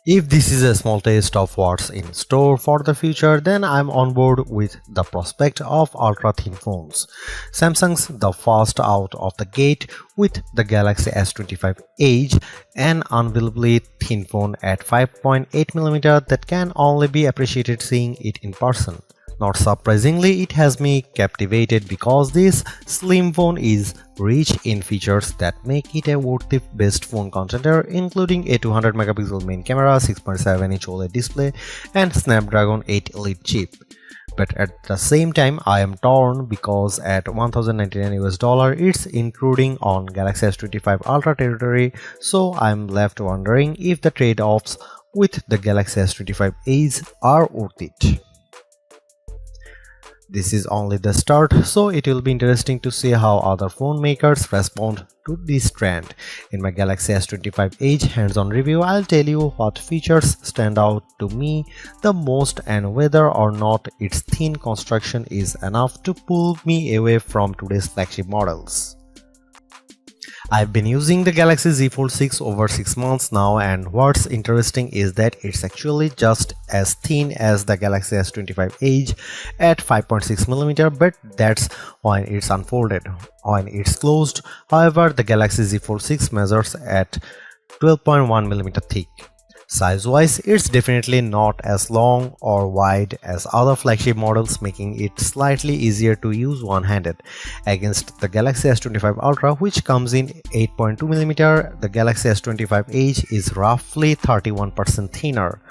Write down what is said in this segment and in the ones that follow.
If this is a small taste of what's in store for the future, then I'm on board with the prospect of ultra-thin phones. Samsung's the first out of the gate with the Galaxy S25 Edge, an unbelievably thin phone at 5.8mm that can only be appreciated seeing it in person. Not surprisingly, it has me captivated because this slim phone is rich in features that make it a worthy best phone contender, including a 200-megapixel main camera, 6.7-inch OLED display, and Snapdragon 8 Elite chip. But at the same time, I am torn because at $1,099 it's intruding on Galaxy S25 Ultra territory, so I'm left wondering if the trade-offs with the Galaxy S25 Edge are worth it. This is only the start, so it will be interesting to see how other phone makers respond to this trend. In my Galaxy S25 Edge hands-on review, I'll tell you what features stand out to me the most and whether or not its thin construction is enough to pull me away from today's flagship models. I've been using the Galaxy Z Fold 6 over 6 months now, and what's interesting is that it's actually just as thin as the Galaxy S25 Edge at 5.6mm, but that's when it's unfolded. When it's closed, however, the Galaxy Z Fold 6 measures at 12.1mm thick. Size-wise, it's definitely not as long or wide as other flagship models, making it slightly easier to use one-handed. Against the Galaxy S25 Ultra, which comes in 8.2mm, the Galaxy S25 Edge is roughly 31% thinner.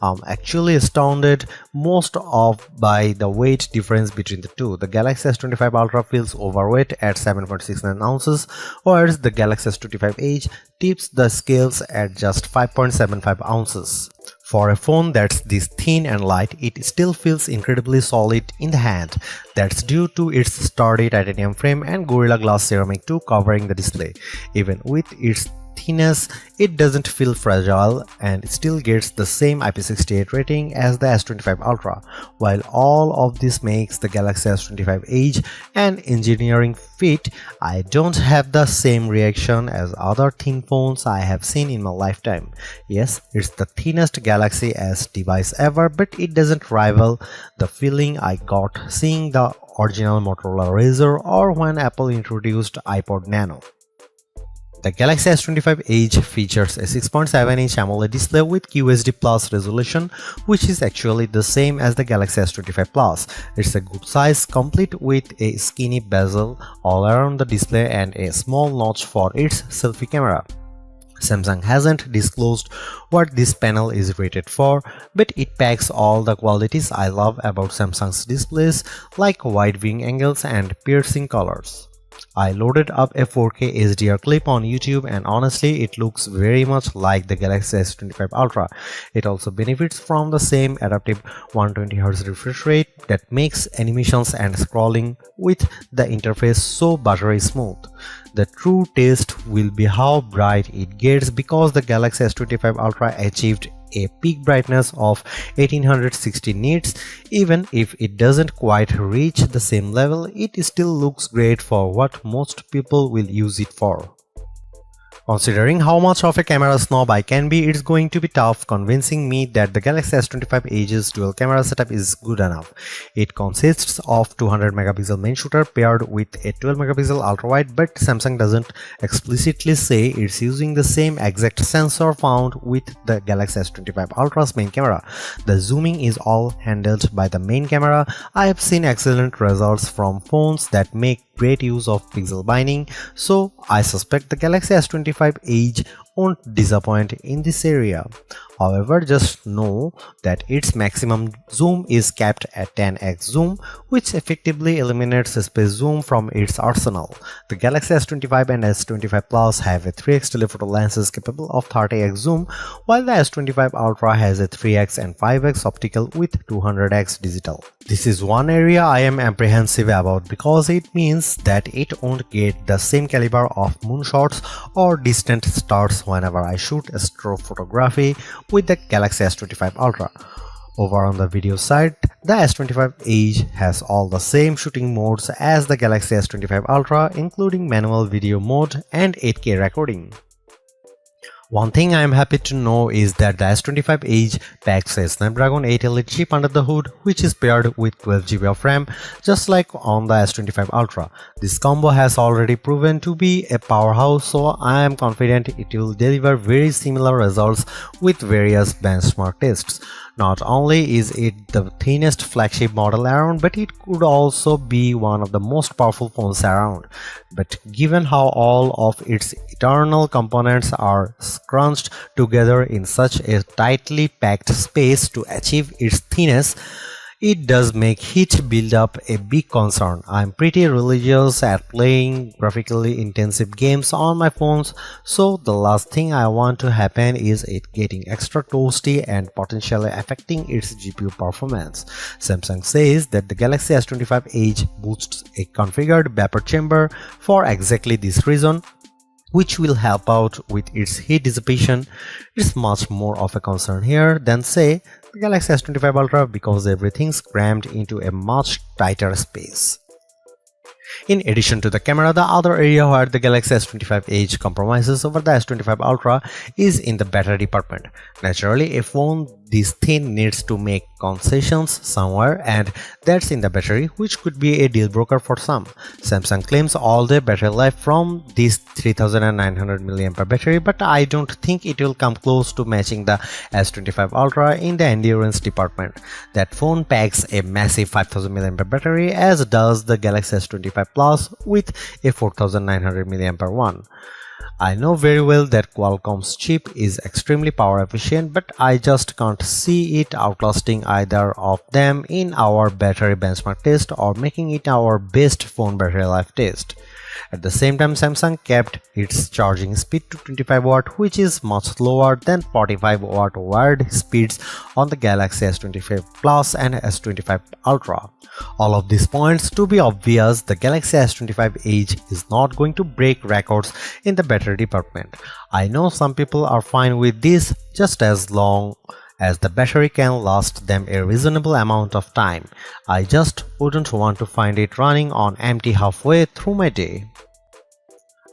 I'm actually astounded most of by the weight difference between the two. The Galaxy S25 Ultra feels overweight at 7.69 ounces, whereas the Galaxy S25 Edge tips the scales at just 5.75 ounces. For a phone that's this thin and light, it still feels incredibly solid in the hand. That's due to its sturdy titanium frame and Gorilla Glass ceramic 2 covering the display. Even with its thinness, it doesn't feel fragile and still gets the same IP68 rating as the S25 Ultra. While all of this makes the Galaxy S25 Edge an engineering feat, I don't have the same reaction as other thin phones I have seen in my lifetime. Yes, it's the thinnest Galaxy S device ever, but it doesn't rival the feeling I got seeing the original Motorola Razr or when Apple introduced iPod Nano. The Galaxy S25 Edge features a 6.7-inch AMOLED display with QHD Plus resolution, which is actually the same as the Galaxy S25 Plus. It's a good size, complete with a skinny bezel all around the display and a small notch for its selfie camera. Samsung hasn't disclosed what this panel is rated for, but it packs all the qualities I love about Samsung's displays, like wide viewing angles and piercing colors. I loaded up a 4K HDR clip on YouTube, and honestly it looks very much like the Galaxy S25 Ultra. It also benefits from the same adaptive 120Hz refresh rate that makes animations and scrolling with the interface so buttery smooth. The true test will be how bright it gets, because the Galaxy S25 Ultra achieved a peak brightness of 1860 nits. Even if it doesn't quite reach the same level, it still looks great for what most people will use it for. Considering how much of a camera snob I can be, it's going to be tough convincing me that the Galaxy S25 Edge's dual camera setup is good enough. It consists of 200-megapixel main shooter paired with a 12-megapixel ultra-wide, but Samsung doesn't explicitly say it's using the same exact sensor found with the Galaxy S25 Ultra's main camera. The zooming is all handled by the main camera. I have seen excellent results from phones that make great use of pixel binding, so I suspect the Galaxy S25 Edge won't disappoint in this area. However, just know that its maximum zoom is capped at 10x zoom, which effectively eliminates space zoom from its arsenal. The Galaxy S25 and S25 Plus have a 3x telephoto lenses capable of 30x zoom, while the S25 Ultra has a 3x and 5x optical with 200x digital. This is one area I am apprehensive about, because it means that it won't get the same caliber of moonshots or distant stars whenever I shoot astro photography with the Galaxy S25 Ultra. Over on the video side, the S25 Edge has all the same shooting modes as the Galaxy S25 Ultra, including manual video mode and 8K recording. One thing I am happy to know is that the S25 Edge packs a Snapdragon 8 Elite chip under the hood, which is paired with 12GB of RAM, just like on the S25 Ultra. This combo has already proven to be a powerhouse, so I am confident it will deliver very similar results with various benchmark tests. Not only is it the thinnest flagship model around, but it could also be one of the most powerful phones around. But given how all of its internal components are scrunched together in such a tightly packed space to achieve its thinness, it does make heat buildup a big concern. I'm pretty religious at playing graphically intensive games on my phones, so the last thing I want to happen is it getting extra toasty and potentially affecting its GPU performance. Samsung says that the Galaxy S25 Edge boosts a configured vapor chamber for exactly this reason, which will help out with its heat dissipation. It's much more of a concern here than, say, the Galaxy S25 Ultra, because everything's crammed into a much tighter space. In addition to the camera, the other area where the Galaxy S25 Edge compromises over the S25 Ultra is in the battery department. Naturally, a phone this thin needs to make concessions somewhere, and that's in the battery, which could be a deal breaker for some. Samsung claims all-day battery life from this 3900 mAh battery, but I don't think it will come close to matching the S25 Ultra in the endurance department. That phone packs a massive 5000 mAh battery, as does the Galaxy S25 Plus with a 4900 mAh one. I know very well that Qualcomm's chip is extremely power efficient, but I just can't see it outlasting either of them in our battery benchmark test or making it our best phone battery life test. At the same time, Samsung kept its charging speed to 25 watt, which is much slower than 45 watt wired speeds on the Galaxy S25 Plus and S25 Ultra. All of these points to be obvious, the Galaxy S25 Edge is not going to break records in the battery department. I know some people are fine with this, just as long as the battery can last them a reasonable amount of time. I just wouldn't want to find it running on empty halfway through my day.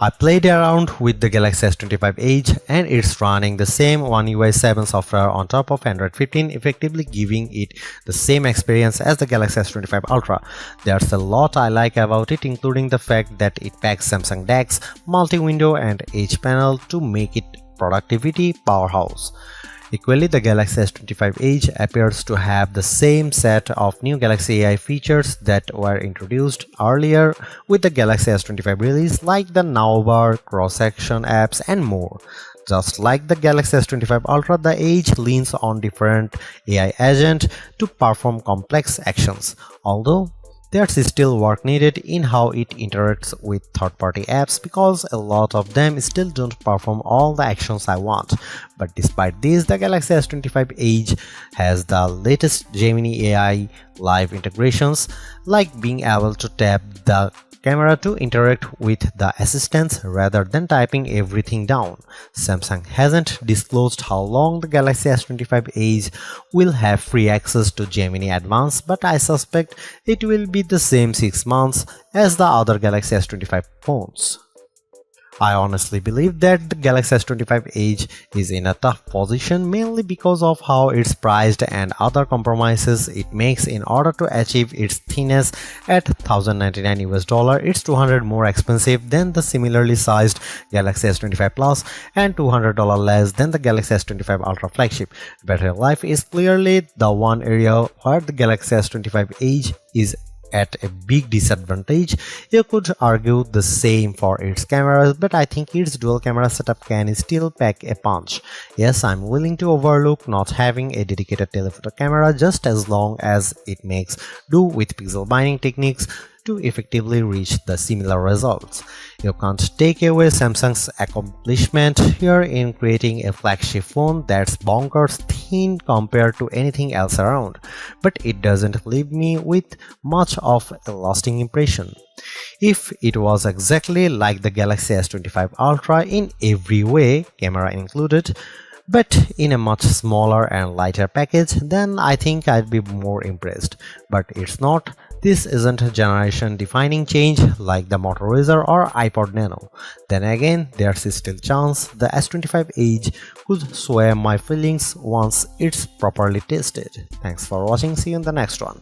I played around with the Galaxy S25 Edge and it's running the same One UI 7 software on top of Android 15, effectively giving it the same experience as the Galaxy S25 Ultra. There's a lot I like about it, including the fact that it packs Samsung DeX, multi-window and Edge panel to make it productivity powerhouse. Equally, the Galaxy S25 Edge appears to have the same set of new Galaxy AI features that were introduced earlier with the Galaxy S25 release, like the Now bar, cross-section apps, and more. Just like the Galaxy S25 Ultra, the Edge leans on different AI agents to perform complex actions, although there's still work needed in how it interacts with third-party apps, because a lot of them still don't perform all the actions I want. But despite this, the Galaxy S25 Edge has the latest Gemini AI live integrations, like being able to tap the camera to interact with the assistants rather than typing everything down. Samsung hasn't disclosed how long the Galaxy S25 Edge will have free access to Gemini Advanced, but I suspect it will be the same 6 months as the other Galaxy S25 phones. I honestly believe that the Galaxy S25 Edge is in a tough position, mainly because of how it's priced and other compromises it makes in order to achieve its thinness. At $1099 it's $200 more expensive than the similarly sized Galaxy S25 Plus and $200 less than the Galaxy S25 Ultra flagship. Battery life is clearly the one area where the Galaxy S25 Edge is at a big disadvantage. You could argue the same for its cameras, but I think its dual camera setup can still pack a punch. Yes, I'm willing to overlook not having a dedicated telephoto camera, just as long as it makes do with pixel binding techniques to effectively reach the similar results. You can't take away Samsung's accomplishment here in creating a flagship phone that's bonkers thin compared to anything else around, but it doesn't leave me with much of a lasting impression. If it was exactly like the Galaxy S25 Ultra in every way, camera included, but in a much smaller and lighter package, then I think I'd be more impressed. But it's not. This isn't a generation defining change like the Moto Razr or iPod Nano. Then again, there's still chance the S25 Edge could sway my feelings once it's properly tested. Thanks for watching, see you in the next one.